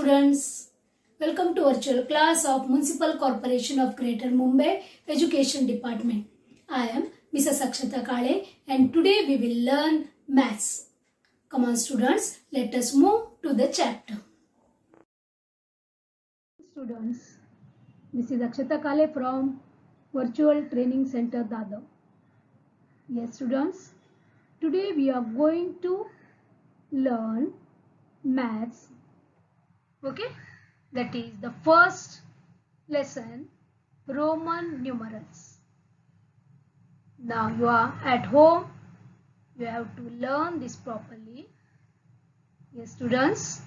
students, welcome to virtual class of Municipal Corporation of Greater Mumbai Education Department. I am Mrs. Akshata Kale and today we will learn maths. Come on students, let us move to the chapter. Students, this is Akshata Kale from Virtual Training Center Dadar. Yes students, today we are going to learn maths. Okay, that is the first lesson, Roman numerals. Now you are at home, you have to learn this properly. Yes students.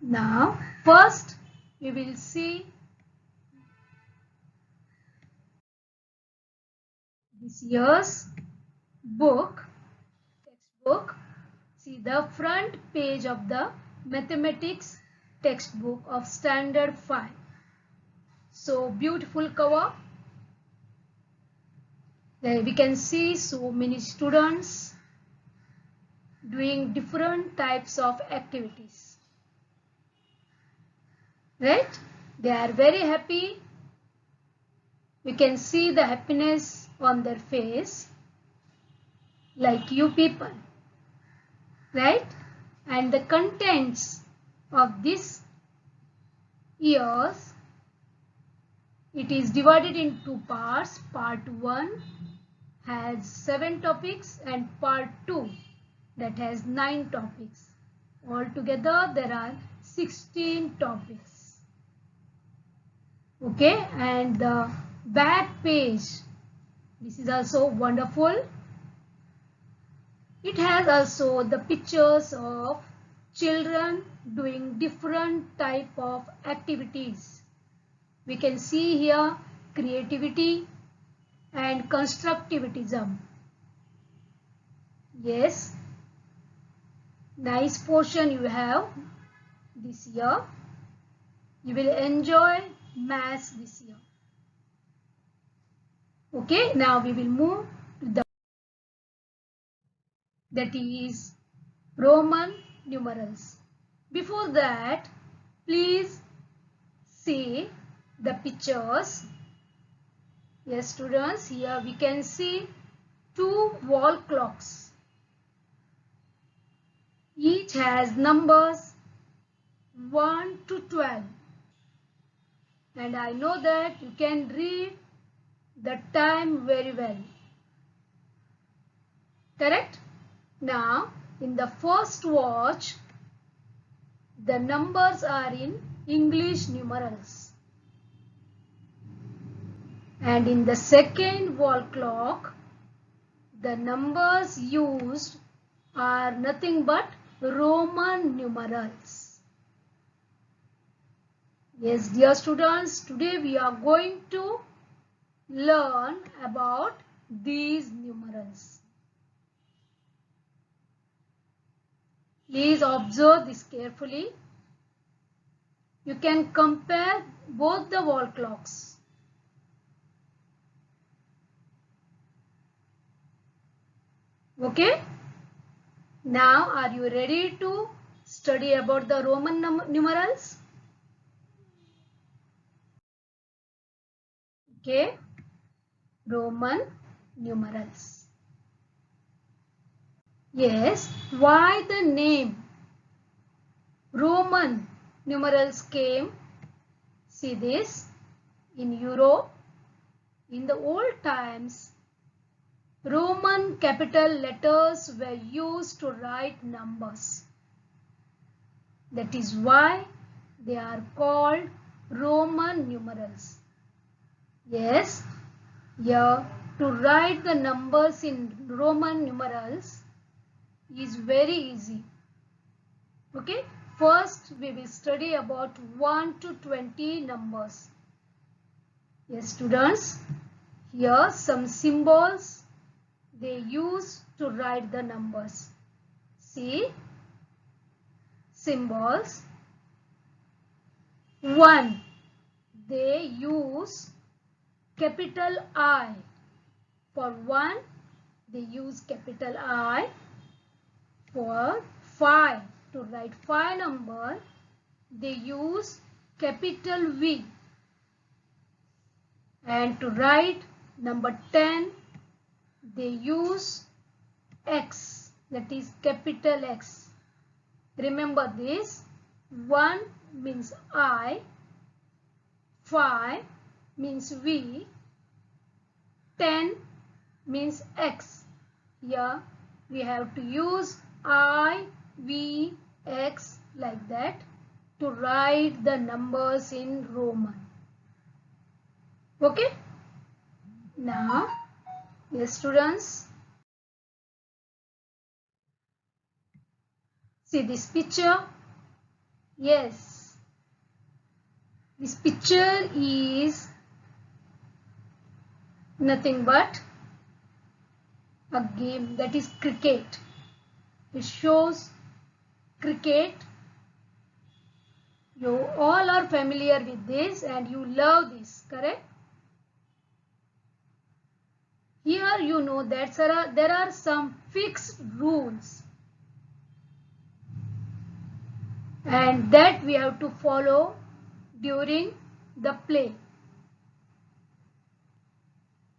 Now first we will see this year's textbook. See the front page of the mathematics textbook of standard 5. So beautiful cover. There we can see so many students doing different types of activities. Right? They are very happy. We can see the happiness on their face, like you people. Right? And the contents of this year's, it is divided in two parts. Part 1 has 7 topics and part 2 that has 9 topics. Altogether there are 16 topics. Okay, and the back page, this is also wonderful. It has also the pictures of children doing different type of activities. We can see here creativity and constructivism. Yes, nice portion you have this year. You will enjoy maths this year. Okay, now we will move to the that is Roman numerals. Before that, please see the pictures. Yes students, here we can see 2 wall clocks. Each has numbers 1 to 12. And I know that you can read the time very well. Correct? Now, in the first watch, the numbers are in English numerals. And in the second wall clock, the numbers used are nothing but Roman numerals. Yes, dear students, today we are going to learn about these numerals. Please observe this carefully. You can compare both the wall clocks. Okay? Now, are you ready to study about the Roman numerals? Okay, Roman numerals. Yes, why the name Roman numerals came? See this, in Europe, in the old times, Roman capital letters were used to write numbers. That is why they are called Roman numerals. Yes, here to write the numbers in Roman numerals is very easy. Okay, first we will study about 1 to 20 numbers. Yes students, here some symbols they use to write the numbers. See, symbols. 1, they use capital I. For 1, they use capital I. For 5, to write 5 number, they use capital V. And to write number 10, they use X, that is capital X. Remember this, 1 means I, 5 means V, 10 means X. Here we have to use I, V, X like that to write the numbers in Roman. Okay? Now, yes students, see this picture. Yes, this picture is nothing but a game, that is cricket. It shows cricket. You all are familiar with this and you love this, correct? Here you know that there are some fixed rules and that we have to follow during the play.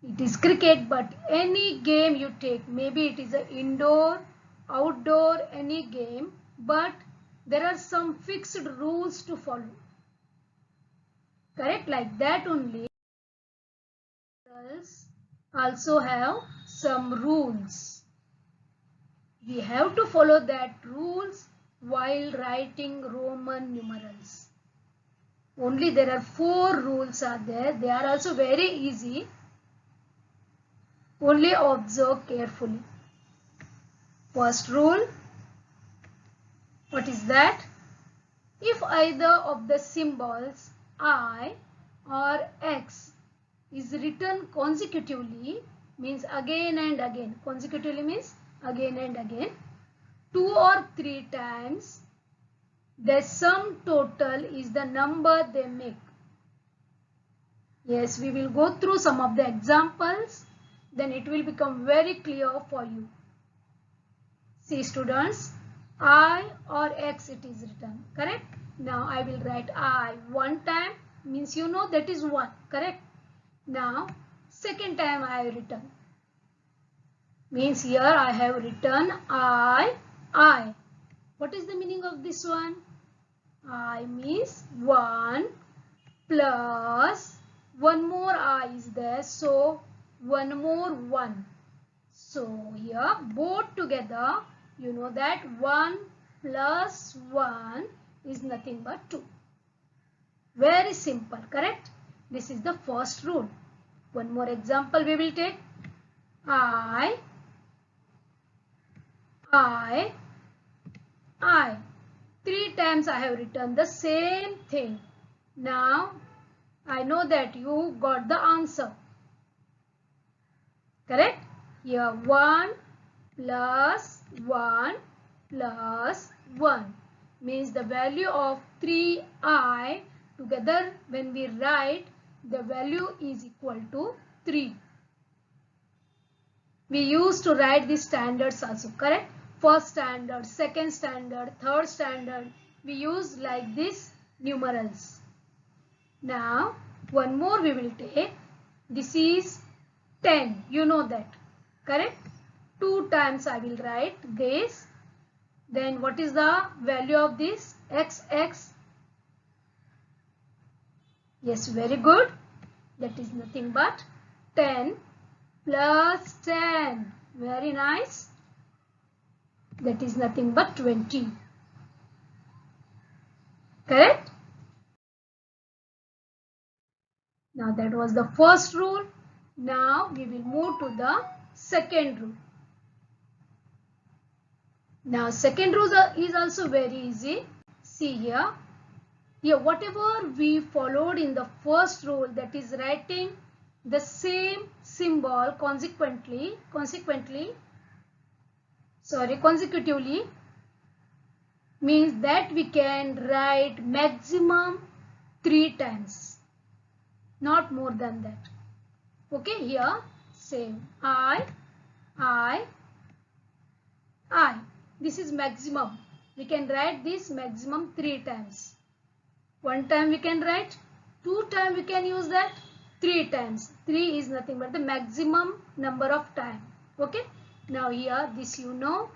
It is cricket, but any game you take, maybe it is an indoor, outdoor, any game, but there are some fixed rules to follow. Correct? Like that only. Also have some rules. We have to follow that rules while writing Roman numerals. Only there are 4 rules are there. They are also very easy. Only observe carefully. First rule. What is that? If either of the symbols I or X is written consecutively, means again and again. Consecutively means again and again. 2 or 3 times, the sum total is the number they make. Yes, we will go through some of the examples. Then it will become very clear for you. See students, I or X it is written, correct? Now I will write I 1 time, means you know that is 1, correct? Now second time I have written, means here I have written I. What is the meaning of this one? I means 1 plus 1 more I is there, so 1 more 1. So here both together, you know that 1 plus 1 is nothing but 2. Very simple, correct? This is the first rule. One more example we will take. I. 3 times I have written the same thing. Now I know that you got the answer. Correct? Here 1 plus 1 plus 1 means the value of 3I together when we write, the value is equal to 3. We used to write the standards also, correct? First standard, second standard, third standard, we use like this numerals. Now one more we will take. This is 10, you know that, correct? 2 times I will write this. Then what is the value of this? XX. Yes, very good. That is nothing but 10 plus 10. Very nice. That is nothing but 20. Correct? Now that was the first rule. Now we will move to the second rule. Now second rule is also very easy. See here. Here whatever we followed in the first rule, that is writing the same symbol consecutively, means that we can write maximum 3 times, not more than that. Okay, here same I. This is maximum. we can write this maximum 3 times. One time we can write, 2 times we can use that, 3 times. 3 is nothing but the maximum number of time. Okay. Now here this you know,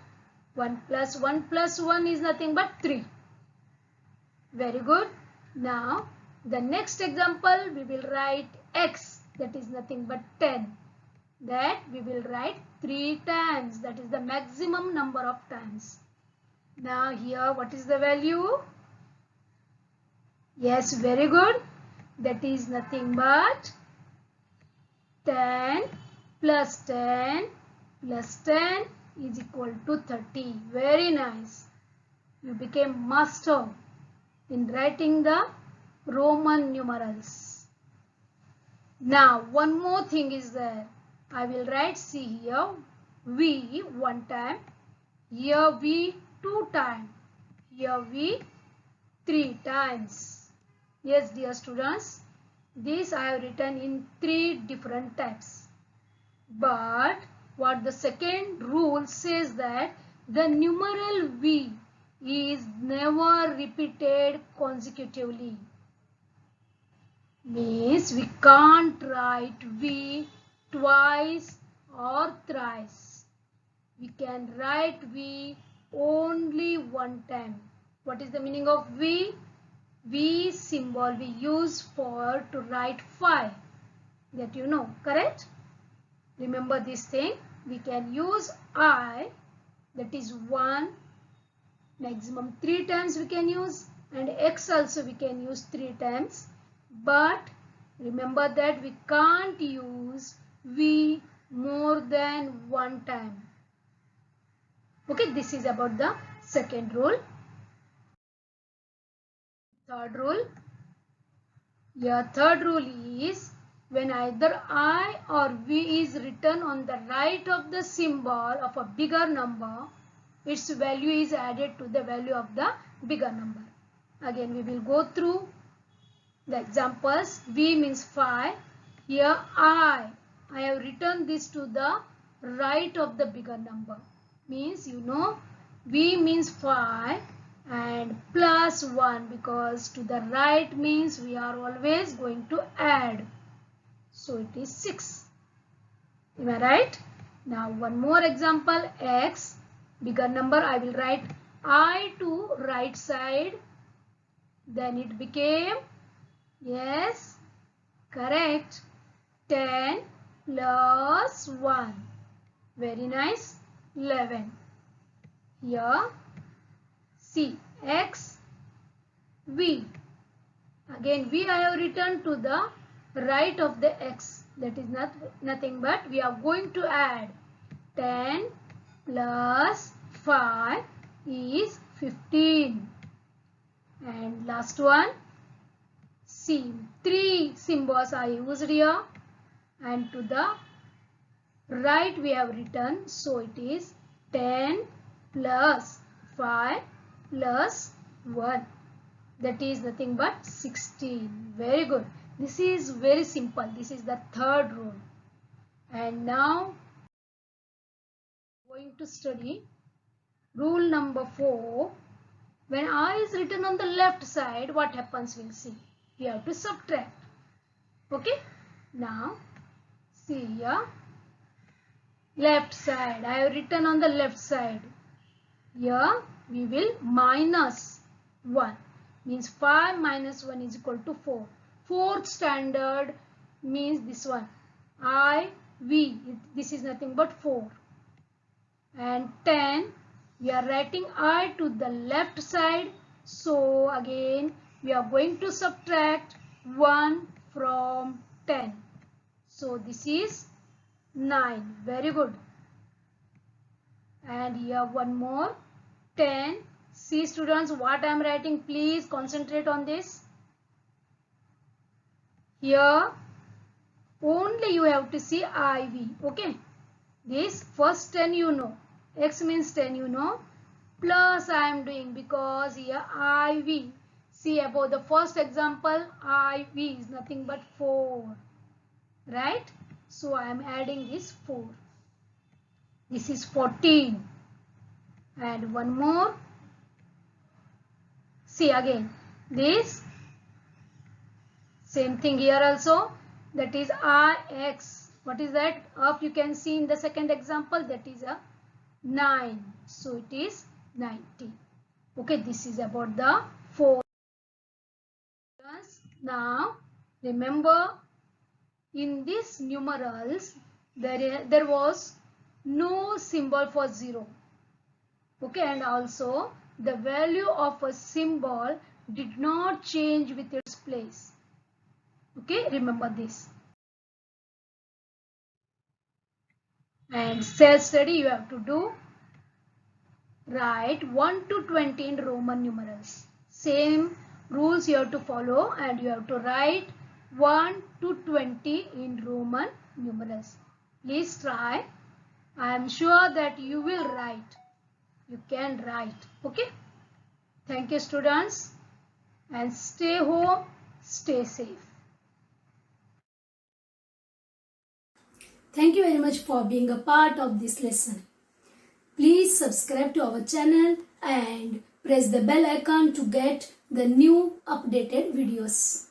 1 plus 1 plus 1 is nothing but 3. Very good. Now the next example we will write x, that is nothing but 10. That we will write 3 times, that is the maximum number of times. Now here what is the value? Yes, very good. That is nothing but 10 plus 10 plus 10 is equal to 30. Very nice. You became master in writing the Roman numerals. Now one more thing is there. I will write, see here, V 1 time, here V 2 times, here V 3 times. Yes, dear students, this I have written in 3 different types. But what the second rule says that the numeral V is never repeated consecutively. Means we can't write V twice or thrice. We can write V only one time. What is the meaning of V? V symbol we use for to write 5. That you know, correct? Remember this thing. We can use I, that is 1, maximum 3 times we can use, and X also we can use 3 times. But remember that we can't use V more than one time. Okay, this is about the second rule. Third rule. Your third rule is when either I or V is written on the right of the symbol of a bigger number, its value is added to the value of the bigger number. Again, we will go through the examples. V means 5. Here I have written this to the right of the bigger number. Means you know V means 5 and plus 1, because to the right means we are always going to add. So it is 6. Am I right? Now one more example, X, bigger number. I will write I to right side. Then it became, yes, correct, 10 plus 1. Very nice, 11. Here, C, X, V. Again, V I have written to the right of the X. That is nothing but we are going to add 10 plus 5 is 15. And last one, C. 3 symbols are used here, and to the right we have written, so it is 10 plus 5 plus 1. That is nothing but 16. Very good. This is very simple. This is the third rule. And now going to study rule number 4. When I is written on the left side, what happens we'll see. We have to subtract. Okay. Now see here. Left side. I have written on the left side. Here we will minus 1. Means 5 minus 1 is equal to 4. Fourth standard means this one. I, V. This is nothing but 4. And 10. We are writing I to the left side. So again we are going to subtract 1 from 10. So this is 9. Very good. And here one more. 10. See students what I am writing. Please concentrate on this. Here only you have to see IV. Okay. This first 10 you know. X means 10 you know. Plus I am doing because here IV. See about the first example, IV is nothing but 4. Right? So I am adding this 4. This is 14. And one more. See again, this same thing here also, that is Ix. What is that? Up you can see in the second example, that is a 9. So it is 90. Okay, this is about the 4. Now remember, in these numerals there was no symbol for 0. Okay, and also the value of a symbol did not change with its place. Okay, remember this. And self-study you have to do. Write 1 to 20 in Roman numerals. Same rules you have to follow, and you have to write 1 to 20 in Roman numerals. Please try. I am sure that you will write. You can write. Okay. Thank you, students. And stay home, stay safe. Thank you very much for being a part of this lesson. Please subscribe to our channel and press the bell icon to get the new updated videos.